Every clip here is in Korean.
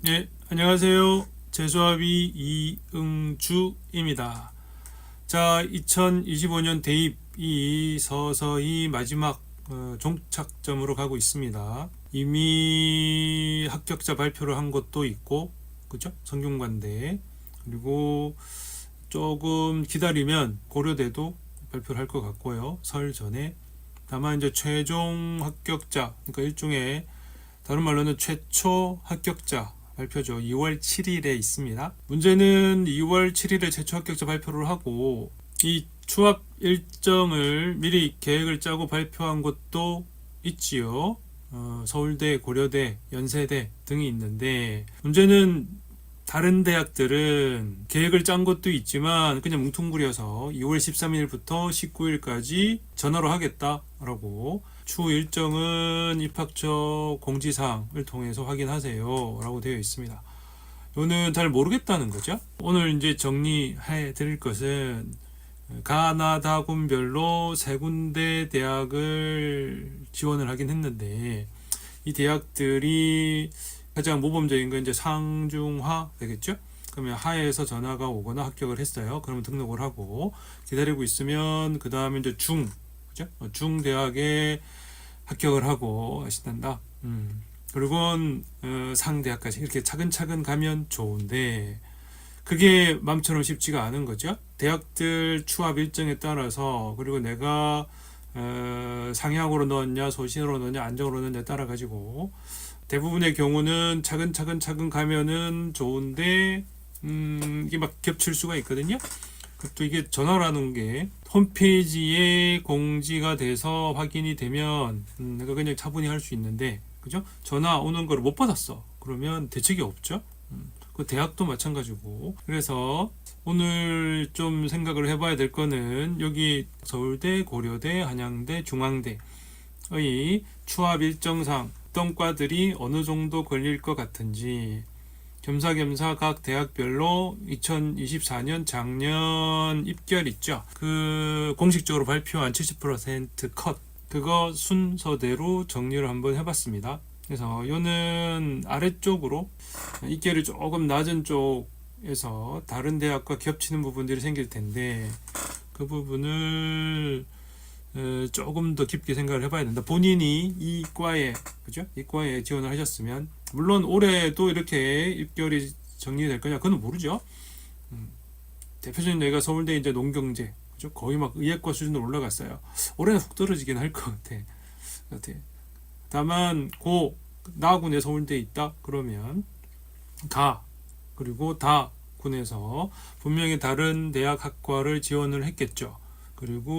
네, 안녕하세요. 재수아비 이응주입니다. 자, 2025년 대입이 서서히 마지막 종착점으로 가고 있습니다. 이미 합격자 발표를 한 것도 있고, 그죠? 성균관대. 그리고 조금 기다리면 고려대도 발표를 할 것 같고요. 설 전에. 다만 이제 최종 합격자, 그러니까 일종의 다른 말로는 최초 합격자 발표죠. 2월 7일에 있습니다. 문제는 2월 7일에 최초 합격자 발표를 하고 이 추합 일정을 미리 계획을 짜고 발표한 것도 있지요. 서울대, 고려대, 연세대 등이 있는데 문제는 다른 대학들은 계획을 짠 것도 있지만 그냥 뭉뚱그려서 2월 13일부터 19일까지 전화로 하겠다라고 추후 일정은 입학처 공지사항을 통해서 확인하세요 라고 되어 있습니다. 이거는 잘 모르겠다는 거죠. 오늘 이제 정리해 드릴 것은 가나다군별로 세 군데 대학을 지원을 하긴 했는데 이 대학들이 가장 모범적인 건 이제 상중하 되겠죠. 그러면 하에서 전화가 오거나 합격을 했어요. 그러면 등록을 하고 기다리고 있으면 그 다음에 이제 그죠? 중대학에 합격을 하고 하신단다. 그리고 상대학까지 이렇게 차근차근 가면 좋은데 그게 마음처럼 쉽지가 않은 거죠. 대학들 추합 일정에 따라서 그리고 내가 상향으로 넣었냐 소신으로 넣었냐 안정으로 넣었냐 따라 가지고 대부분의 경우는 차근 가면은 좋은데 이게 막 겹칠 수가 있거든요. 또 이게 전화라는 게 홈페이지에 공지가 돼서 확인이 되면 내가 그냥 차분히 할 수 있는데 그죠? 전화 오는 걸 못 받았어. 그러면 대책이 없죠. 그 대학도 마찬가지고 그래서 오늘 좀 생각을 해봐야 될 거는 여기 서울대, 고려대, 한양대, 중앙대의 추합 일정상 어떤 과들이 어느 정도 걸릴 것 같은지 겸사겸사 각 대학별로 2024년 작년 입결 있죠. 그 공식적으로 발표한 70% 그거 순서대로 정리를 한번 해봤습니다. 그래서 요는 아래쪽으로 입결이 조금 낮은 쪽에서 다른 대학과 겹치는 부분들이 생길 텐데 그 부분을 조금 더 깊게 생각을 해봐야 된다. 본인이 이 과에 그죠? 이 과에 지원을 하셨으면 물론 올해도 이렇게 입결이 정리될 거냐 그건 모르죠. 대표적인 예가 서울대 이제 농경제 그죠? 거의 막 의예과 수준으로 올라갔어요. 올해는 훅 떨어지긴 할 것 같아. 다만 고 나군에 서울대에 있다 그러면 그리고 다 군에서 분명히 다른 대학 학과를 지원을 했겠죠. 그리고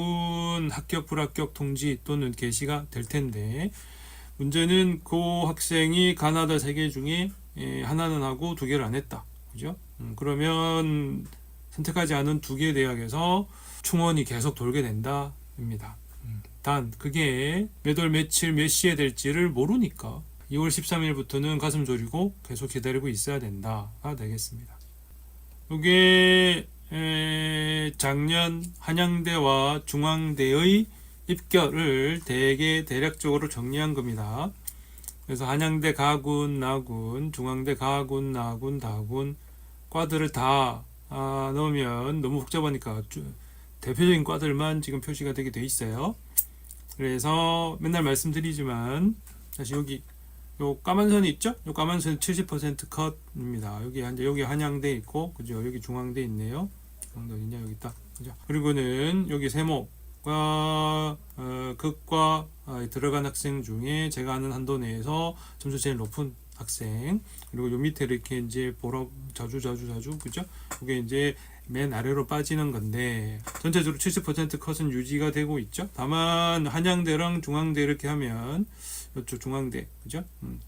합격 불합격 통지 또는 게시가 될 텐데 문제는 그 학생이 가나다 3개 중에 하나는 하고 2개를 안 했다. 그죠? 그러면 선택하지 않은 2개 대학에서 충원이 계속 돌게 된다 입니다. 단 그게 몇 월 며칠 몇 시에 될지를 모르니까 2월 13일부터는 가슴 졸이고 계속 기다리고 있어야 된다가 되겠습니다. 이게 작년 한양대와 중앙대의 입결을 대략적으로 정리한 겁니다. 그래서 한양대 가군, 나군, 중앙대 가군, 나군, 다군 과들을 다 넣으면 너무 복잡하니까 대표적인 과들만 지금 표시가 되게 돼 있어요. 그래서 맨날 말씀드리지만 다시 여기 요 까만 선이 있죠? 요 까만 선은 70% 컷입니다. 여기 한양대 있고 그죠? 여기 중앙대 있네요. 중앙대 어디냐? 여기 있다. 그죠? 그리고는 여기 세목과 극과 들어간 학생 중에 제가 아는 한도 내에서 점수 제일 높은 학생 그리고 요 밑에 이렇게 이제 보러 자주 그죠? 이게 이제 맨 아래로 빠지는 건데 전체적으로 70% 컷은 유지가 되고 있죠. 다만 한양대랑 중앙대 이렇게 하면 이쪽 중앙대 그죠?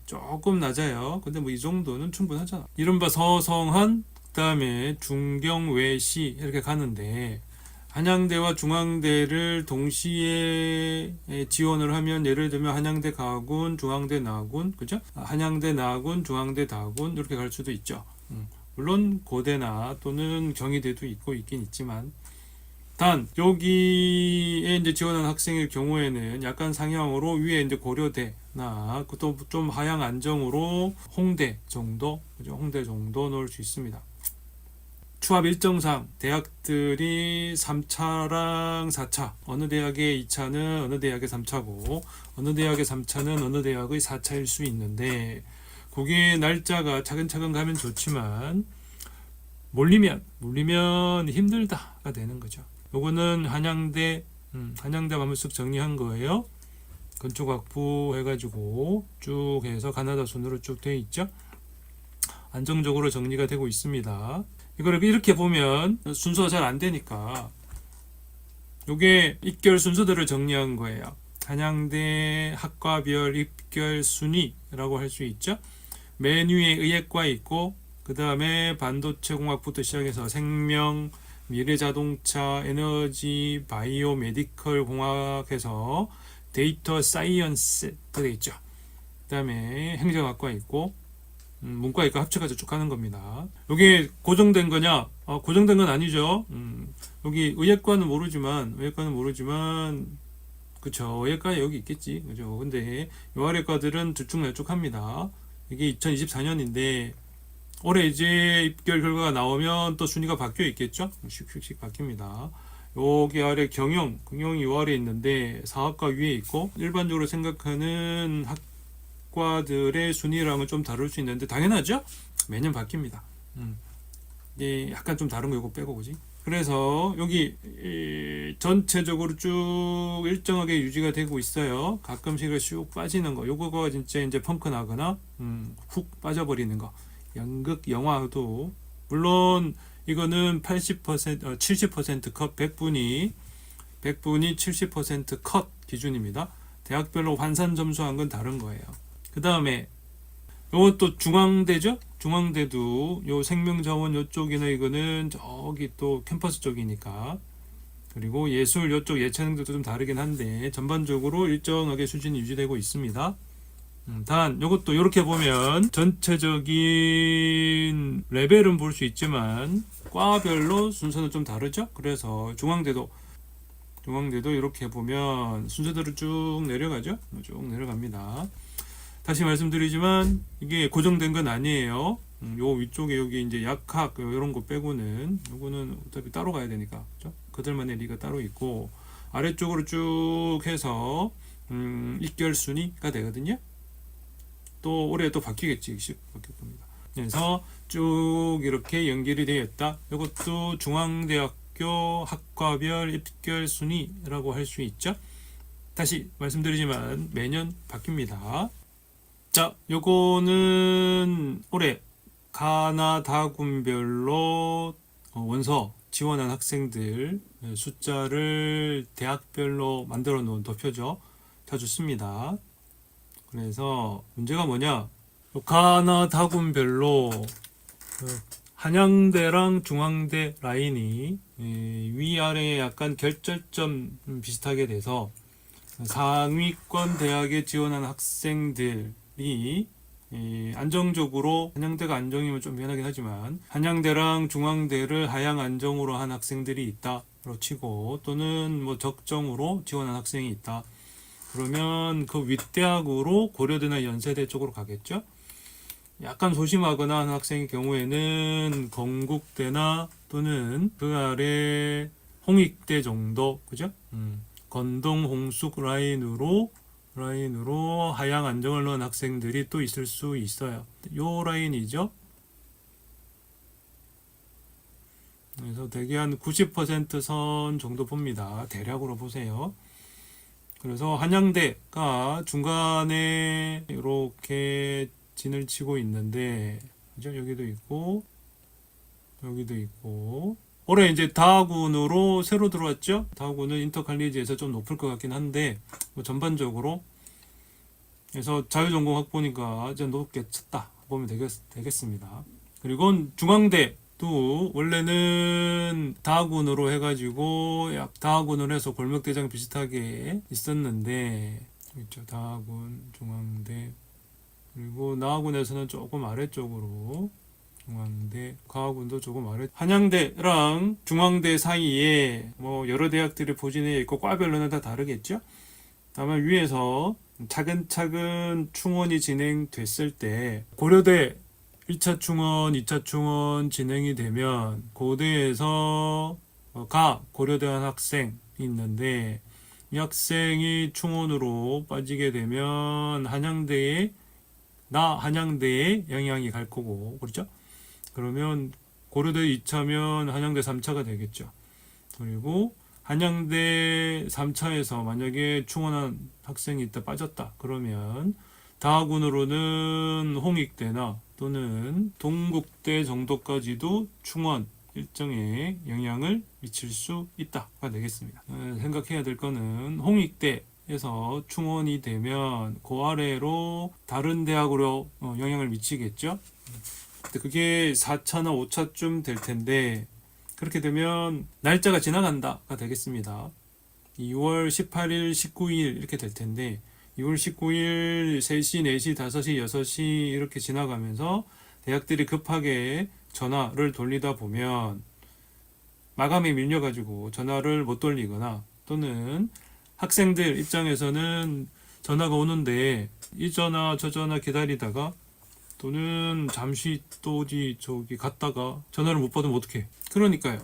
조금 낮아요. 근데 뭐 이 정도는 충분하잖아. 이른바 서성한 그다음에 중경외시 이렇게 가는데 한양대와 중앙대를 동시에 지원을 하면 예를 들면 한양대 가군, 중앙대 나군, 그죠? 한양대 나군, 중앙대 다군 이렇게 갈 수도 있죠. 물론 고대나 또는 경희대도 있긴 있지만 단 여기에 이제 지원한 학생일 경우에는 약간 상향으로 위에 이제 고려대나 또 좀 하향 안정으로 홍대 정도, 그죠? 홍대 정도 넣을 수 있습니다. 추합 일정상 대학들이 3차랑 4차, 어느 대학의 2차는 어느 대학의 3차고 어느 대학의 3차는 어느 대학의 4차일 수 있는데, 그게 날짜가 차근차근 가면 좋지만 몰리면 힘들다가 되는 거죠. 요거는 한양대 한번 쓱 정리한 거예요. 건축학부 해가지고 쭉 해서 가나다 순으로 쭉 돼 있죠. 안정적으로 정리가 되고 있습니다. 이거를 이렇게 보면 순서가 잘 안 되니까 요게 입결 순서들을 정리한 거예요. 한양대 학과별 입결 순위라고 할 수 있죠. 맨 위에 의예과 있고, 그 다음에 반도체 공학부터 시작해서 생명, 미래자동차, 에너지, 바이오, 메디컬 공학에서 데이터 사이언스가 되어 있죠. 그 다음에 행정학과 있고, 문과 이과 합쳐가지고 쭉 가는 겁니다. 여기 고정된 거냐? 고정된 건 아니죠. 여기 의예과는 모르지만 그쵸, 의예과 여기 있겠지, 그죠? 근데 요 아래 과들은 들쭉날쭉합니다. 이게 2024년인데 올해 이제 입결 결과가 나오면 또 순위가 바뀌어 있겠죠? 슉슉슉 바뀝니다. 여기 아래 경영이 요 아래 있는데 사학과 위에 있고, 일반적으로 생각하는 학과들의 순위랑은 좀 다를 수 있는데 당연하죠? 매년 바뀝니다. 이게 약간 좀 다른 거 이거 빼고, 그지? 그래서 여기 전체적으로 쭉 일정하게 유지가 되고 있어요. 가끔씩 쭉 빠지는 거, 요거가 진짜 이제 펑크 나거나 훅 빠져버리는 거. 연극, 영화도 물론 이거는 80%, 70% 컷, 100분이 70% 기준입니다. 대학별로 환산 점수한 건 다른 거예요. 그 다음에 요것도 중앙대죠? 중앙대도 요 생명자원 요쪽이나 이거는 저기 또 캠퍼스 쪽이니까, 그리고 예술 요쪽 예체능들도 좀 다르긴 한데 전반적으로 일정하게 수준이 유지되고 있습니다. 단 요것도 이렇게 보면 전체적인 레벨은 볼 수 있지만 과별로 순서는 좀 다르죠? 그래서 중앙대도 이렇게 보면 순서대로 쭉 내려가죠? 쭉 내려갑니다. 다시 말씀드리지만 이게 고정된 건 아니에요. 요 위쪽에 여기 이제 약학 이런 거 빼고는 요거는 어차피 따로 가야 되니까, 그죠? 그들만의 리가 따로 있고, 아래쪽으로 쭉 해서 입결 순위가 되거든요. 또 올해 또 바뀌겠지, 바뀔 겁니다. 그래서 쭉 이렇게 연결이 되어 있다. 이것도 중앙대학교 학과별 입결 순위라고 할 수 있죠. 다시 말씀드리지만 매년 바뀝니다. 자, 요거는 올해 가나다군별로 원서 지원한 학생들 숫자를 대학별로 만들어 놓은 도표죠. 자주 씁니다. 그래서 문제가 뭐냐? 가나다군별로 한양대랑 중앙대 라인이 위아래에 약간 결절점 비슷하게 돼서 상위권 대학에 지원한 학생들이 안정적으로, 한양대가 안정이면 좀 미안하긴 하지만 한양대랑 중앙대를 하향 안정으로 한 학생들이 있다로 치고, 또는 뭐 적정으로 지원한 학생이 있다. 그러면 그 윗대학으로 고려대나 연세대 쪽으로 가겠죠. 약간 소심하거나 하는 학생의 경우에는 건국대나 또는 그 아래 홍익대 정도, 그죠? 건동 홍숙 라인으로 하향 안정을 넣은 학생들이 또 있을 수 있어요. 요 라인이죠. 그래서 대개 한 90% 정도 봅니다. 대략으로 보세요. 그래서 한양대가 중간에 이렇게 진을 치고 있는데, 그죠? 여기도 있고 올해 이제 다하군으로 새로 들어왔죠. 다하군은 인터칼리지에서 좀 높을 것 같긴 한데, 뭐 전반적으로 그래서 자유전공 학보니까 이제 높게 쳤다 보면 되겠습니다. 그리고 중앙대도 원래는 다하군으로 해가지고 다하군으로 해서 골목대장 비슷하게 있었는데, 있죠. 다하군, 중앙대, 그리고 나하군에서는 조금 아래쪽으로 중앙대 가학운도 조금 아래. 한양대랑 중앙대 사이에 뭐 여러 대학들이 포진해 있고 과별로는 다 다르겠죠. 다만 위에서 차근차근 충원이 진행됐을 때 고려대 1차 충원, 2차 충원 진행이 되면 고대에서 고려대한 학생이 있는데 이 학생이 충원으로 빠지게 되면 한양대에 영향이 갈 거고, 그렇죠? 그러면 고려대 2차면 한양대 3차가 되겠죠. 그리고 한양대 3차에서 만약에 충원한 학생이 있다 빠졌다 그러면 다학운으로는 홍익대나 또는 동국대 정도까지도 충원 일정에 영향을 미칠 수 있다가 되겠습니다. 생각해야 될 거는 홍익대에서 충원이 되면 그 아래로 다른 대학으로 영향을 미치겠죠. 그게 4차나 5차쯤 될 텐데 그렇게 되면 날짜가 지나간다가 되겠습니다. 2월 18일, 19일 이렇게 될 텐데 2월 19일 3시, 4시, 5시, 6시 이렇게 지나가면서 대학들이 급하게 전화를 돌리다 보면 마감이 밀려가지고 전화를 못 돌리거나 또는 학생들 입장에서는 전화가 오는데 이 전화 저 전화 기다리다가 또는 잠시 또 어디 저기 갔다가 전화를 못 받으면 어떡해. 그러니까요.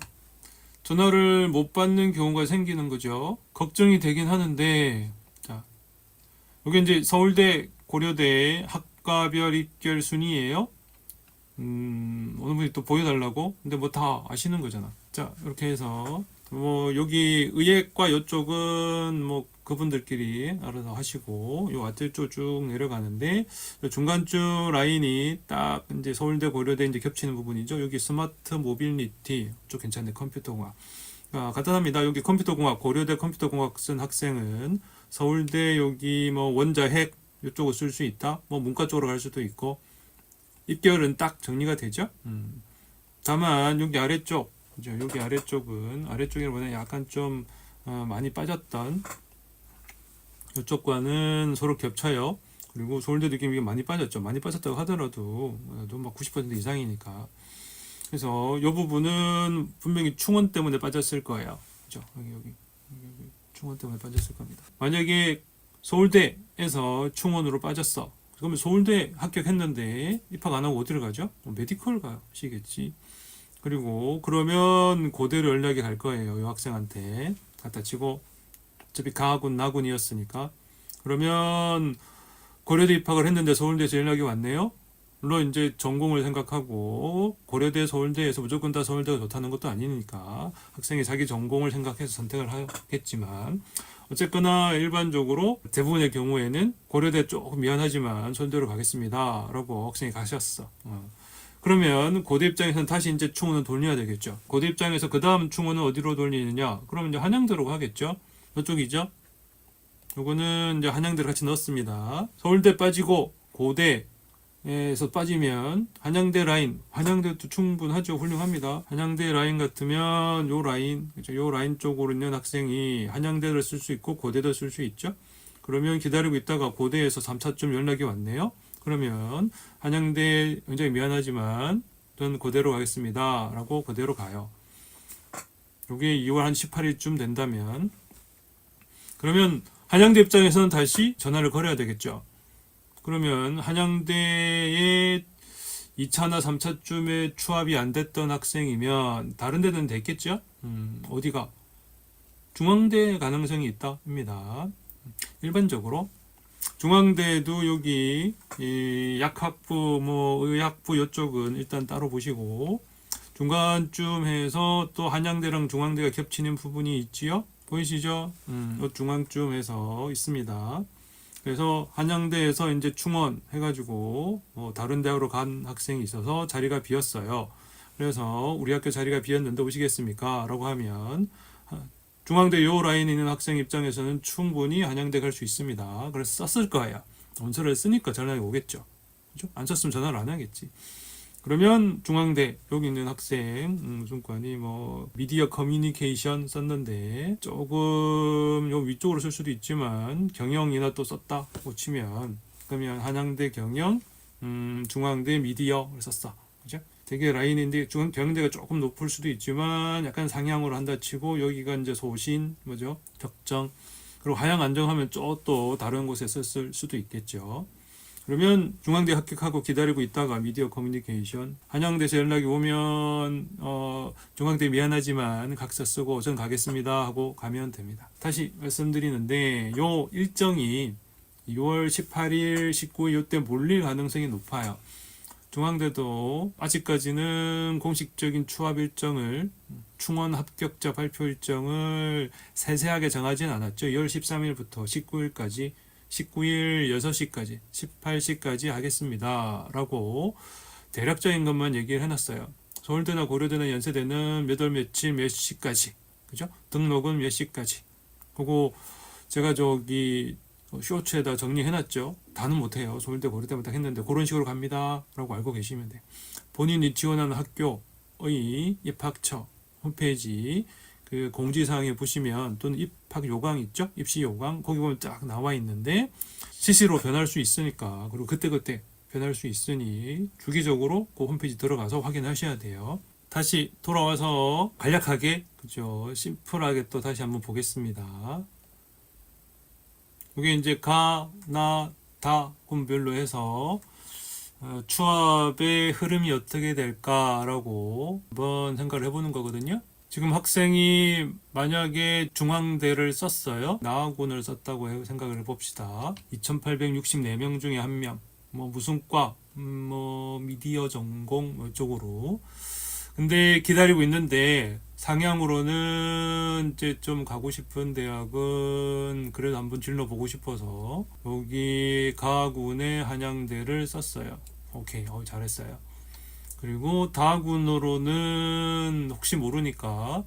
전화를 못 받는 경우가 생기는 거죠. 걱정이 되긴 하는데 자, 여기 이제 서울대 고려대 학과별 입결 순위예요. 어느 분이 또 보여달라고. 근데 뭐 다 아시는 거잖아. 자, 이렇게 해서 뭐 여기 의예과 이쪽은 뭐 그분들끼리 알아서 하시고 요 아래쪽 쭉 내려가는데 중간쯤 라인이 딱 이제 서울대 고려대 이제 겹치는 부분이죠. 여기 스마트 모빌리티 쪽 괜찮네. 컴퓨터공학. 간단합니다. 여기 컴퓨터공학 고려대 컴퓨터공학 쓴 학생은 서울대 여기 뭐 원자핵 이쪽을 쓸 수 있다. 뭐 문과 쪽으로 갈 수도 있고 입결은 딱 정리가 되죠. 다만 여기 아래쪽 여기 아래쪽이라보다 약간 좀 많이 빠졌던 이쪽과는 서로 겹쳐요. 그리고 서울대 느낌이 많이 빠졌죠. 많이 빠졌다고 하더라도 막 90% 이상이니까. 그래서 이 부분은 분명히 충원 때문에 빠졌을 거예요. 그죠? 여기 충원 때문에 빠졌을 겁니다. 만약에 서울대에서 충원으로 빠졌어. 그러면 서울대 합격했는데 입학 안 하고 어디를 가죠? 메디컬 가시겠지. 그리고 그러면 고대로 연락이 갈 거예요. 이 학생한테 갖다 치고 어차피 가군 나군이었으니까. 그러면 고려대 입학을 했는데 서울대에서 연락이 왔네요. 물론 이제 전공을 생각하고 고려대 서울대에서 무조건 다 서울대가 좋다는 것도 아니니까 학생이 자기 전공을 생각해서 선택을 하겠지만 어쨌거나 일반적으로 대부분의 경우에는 고려대 조금 미안하지만 서울대로 가겠습니다 라고 학생이 가셨어. 그러면 고대 입장에서는 다시 이제 충원을 돌려야 되겠죠. 고대 입장에서 그 다음 충원은 어디로 돌리느냐? 그러면 이제 한양대로 가겠죠. 이쪽이죠. 요거는 이제 한양대를 같이 넣었습니다. 서울대 빠지고 고대에서 빠지면 한양대 라인, 한양대도 충분하죠. 훌륭합니다. 한양대 라인 같으면 요 라인, 그렇죠? 요 라인 쪽으로 있는 학생이 한양대를 쓸 수 있고 고대도 쓸 수 있죠. 그러면 기다리고 있다가 고대에서 3차쯤 연락이 왔네요. 그러면 한양대 굉장히 미안하지만 저는 고대로 가겠습니다 라고 고대로 가요. 이게 2월 한 18일쯤 된다면 그러면 한양대 입장에서는 다시 전화를 걸어야 되겠죠. 그러면 한양대에 2차나 3차쯤에 추합이 안 됐던 학생이면 다른 데는 됐겠죠. 어디가? 중앙대 가능성이 있다입니다. 일반적으로 중앙대도 여기 이 약학부 뭐 의학부 이쪽은 일단 따로 보시고 중간쯤 해서 또 한양대랑 중앙대가 겹치는 부분이 있지요. 보이시죠? 중앙쯤 해서 있습니다. 그래서 한양대에서 이제 충원 해가지고 다른 대학으로 간 학생이 있어서 자리가 비었어요. 그래서 우리 학교 자리가 비었는데 오시겠습니까? 라고 하면 중앙대 요 라인에 있는 학생 입장에서는 충분히 한양대 갈 수 있습니다. 그래서 썼을 거예요. 원서를 쓰니까 전화가 오겠죠. 그죠? 안 썼으면 전화를 안 하겠지. 그러면 중앙대 여기 있는 학생 무슨과니 뭐 미디어 커뮤니케이션 썼는데 조금 요 위쪽으로 쓸 수도 있지만 경영이나 또 썼다고 치면 그러면 한양대 경영 중앙대 미디어를 썼어. 그죠? 되게 라인인데 경대가 조금 높을 수도 있지만 약간 상향으로 한다 치고 여기가 이제 소신 뭐죠? 적정. 그리고 하향 안정하면 또 다른 곳에 썼을 수도 있겠죠. 그러면 중앙대 합격하고 기다리고 있다가 미디어 커뮤니케이션 한양대에서 연락이 오면 중앙대 미안하지만 각서 쓰고 전 가겠습니다 하고 가면 됩니다. 다시 말씀드리는데 요 일정이 6월 18일, 19일 이때 몰릴 가능성이 높아요. 중앙대도 아직까지는 공식적인 추합 일정을 충원 합격자 발표 일정을 세세하게 정하진 않았죠. 2월 13일부터 19일까지 19일 6시까지 18시까지 하겠습니다 라고 대략적인 것만 얘기를 해놨어요. 서울대나 고려대나 연세대는 몇 월 며칠 몇 시까지 그죠? 등록은 몇 시까지 그거 제가 저기 쇼츠에다 정리해놨죠. 다는 못해요. 서울대 고려대마다 했는데 그런 식으로 갑니다 라고 알고 계시면 돼요. 본인이 지원하는 학교의 입학처 홈페이지 그 공지사항에 보시면 또는 입학 요강 있죠? 입시 요강 거기 보면 딱 나와 있는데 CC로 변할 수 있으니까 그리고 그때그때 변할 수 있으니 주기적으로 그 홈페이지 들어가서 확인하셔야 돼요. 다시 돌아와서 간략하게 그죠? 심플하게 또 다시 한번 보겠습니다. 이게 이제 가, 나, 다 군별로 해서 추합의 흐름이 어떻게 될까라고 한번 생각을 해보는 거거든요. 지금 학생이 만약에 중앙대를 썼어요. 나학원을 썼다고 생각을 해봅시다. 2864명 중에 1명. 뭐 무슨 과, 뭐 미디어 전공 뭐 쪽으로. 근데 기다리고 있는데 상향으로는 이제 좀 가고 싶은 대학은 그래도 한번 질러보고 싶어서 여기 가군의 한양대를 썼어요. 오케이, 잘했어요. 그리고 다군으로는 혹시 모르니까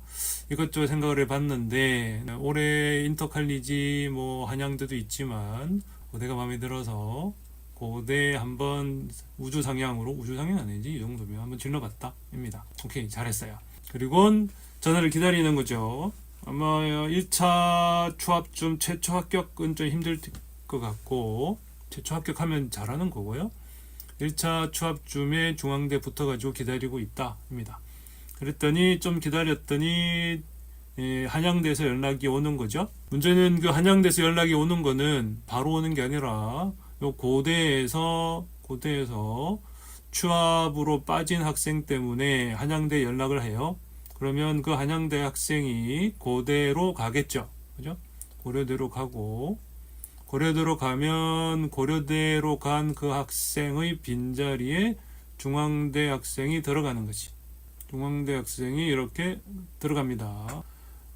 이것저것 생각을 해봤는데 올해 인터칼리지 뭐 한양대도 있지만 고대가 마음에 들어서 고대 한번 우주상향 아니지 이 정도면 한번 질러봤다 입니다. 오케이, 잘했어요. 그리고 전화를 기다리는 거죠. 아마 1차 추합쯤 최초 합격은 좀 힘들 것 같고 최초 합격하면 잘하는 거고요. 1차 추합쯤에 중앙대 붙어가지고 기다리고 있다 입니다. 그랬더니 좀 기다렸더니 한양대에서 연락이 오는 거죠. 문제는 그 한양대에서 연락이 오는 거는 바로 오는 게 아니라 요 고대에서 추합으로 빠진 학생 때문에 한양대 연락을 해요. 그러면 그 한양대 학생이 고대로 가겠죠. 그죠? 고려대로 가고 고려대로 가면 고려대로 간 그 학생의 빈자리에 중앙대 학생이 들어가는 거지. 중앙대 학생이 이렇게 들어갑니다.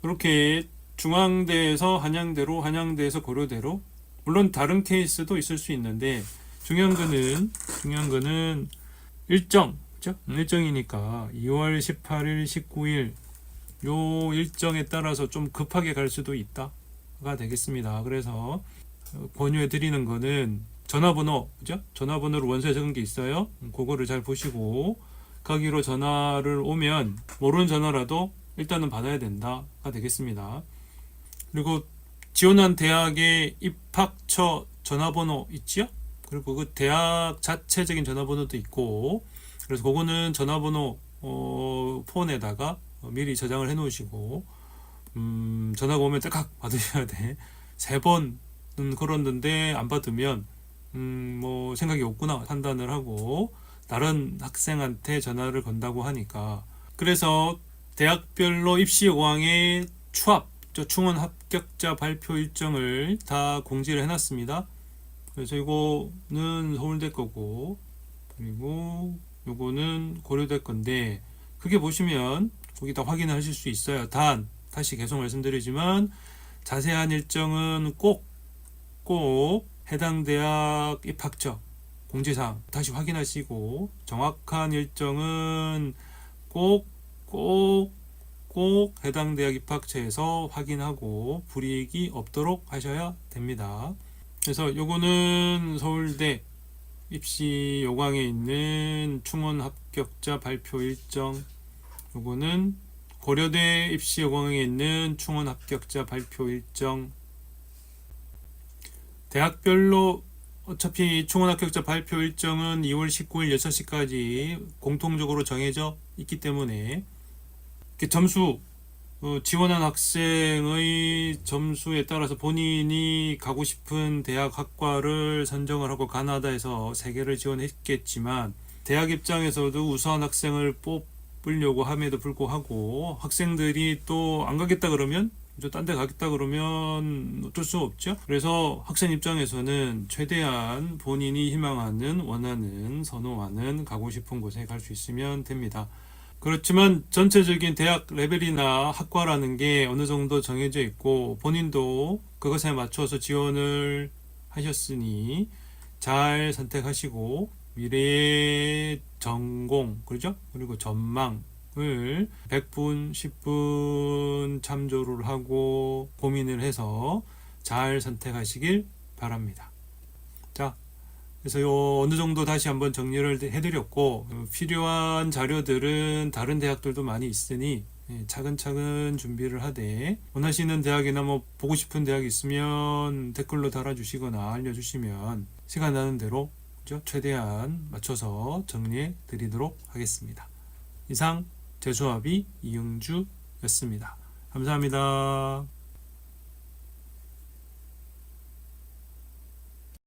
이렇게 중앙대에서 한양대로, 한양대에서 고려대로 물론 다른 케이스도 있을 수 있는데 중요한 거는 일정, 그죠? 일정이니까 2월 18일, 19일 요 일정에 따라서 좀 급하게 갈 수도 있다가 되겠습니다. 그래서 권유해 드리는 거는 전화번호, 그죠? 전화번호를 원서에 적은 게 있어요. 그거를 잘 보시고 거기로 전화를 오면 모르는 전화라도 일단은 받아야 된다가 되겠습니다. 그리고 지원한 대학의 입학처 전화번호 있지요? 그리고 그 대학 자체적인 전화번호도 있고 그래서 그거는 전화번호 폰에다가 미리 저장을 해 놓으시고 전화가 오면 딱 받으셔야 돼. 3번은 걸었는데 안 받으면 뭐 생각이 없구나 판단을 하고 다른 학생한테 전화를 건다고 하니까 그래서 대학별로 입시 요강의 추합 충원 합격자 발표 일정을 다 공지를 해놨습니다. 그래서 이거는 서울대 거고 그리고 요거는 고려대 건데 그게 보시면 거기 다 확인하실 수 있어요. 다시 계속 말씀드리지만 자세한 일정은 꼭 해당 대학 입학처 공지사항 다시 확인하시고 정확한 일정은 꼭 해당 대학 입학처에서 확인하고 불이익이 없도록 하셔야 됩니다. 그래서 요거는 서울대 입시 요강에 있는 충원 합격자 발표 일정, 요거는 고려대 입시 요강에 있는 충원 합격자 발표 일정, 대학별로 어차피 충원 합격자 발표 일정은 2월 19일 6시까지 공통적으로 정해져 있기 때문에 점수 지원한 학생의 점수에 따라서 본인이 가고 싶은 대학 학과를 선정을 하고 가나다에서 3개를 지원했겠지만 대학 입장에서도 우수한 학생을 뽑으려고 함에도 불구하고 학생들이 또 안 가겠다 그러면 딴 데 가겠다 그러면 어쩔 수 없죠. 그래서 학생 입장에서는 최대한 본인이 희망하는, 원하는, 선호하는, 가고 싶은 곳에 갈 수 있으면 됩니다. 그렇지만 전체적인 대학 레벨이나 학과라는 게 어느 정도 정해져 있고 본인도 그것에 맞춰서 지원을 하셨으니 잘 선택하시고 미래의 전공, 그렇죠? 그리고 전망을 100분, 10분 참조를 하고 고민을 해서 잘 선택하시길 바랍니다. 자, 그래서 어느 정도 다시 한번 정리를 해드렸고 필요한 자료들은 다른 대학들도 많이 있으니 차근차근 준비를 하되 원하시는 대학이나 뭐 보고 싶은 대학이 있으면 댓글로 달아주시거나 알려주시면 시간 나는 대로 최대한 맞춰서 정리해 드리도록 하겠습니다. 이상 재수합의 이영주였습니다. 감사합니다.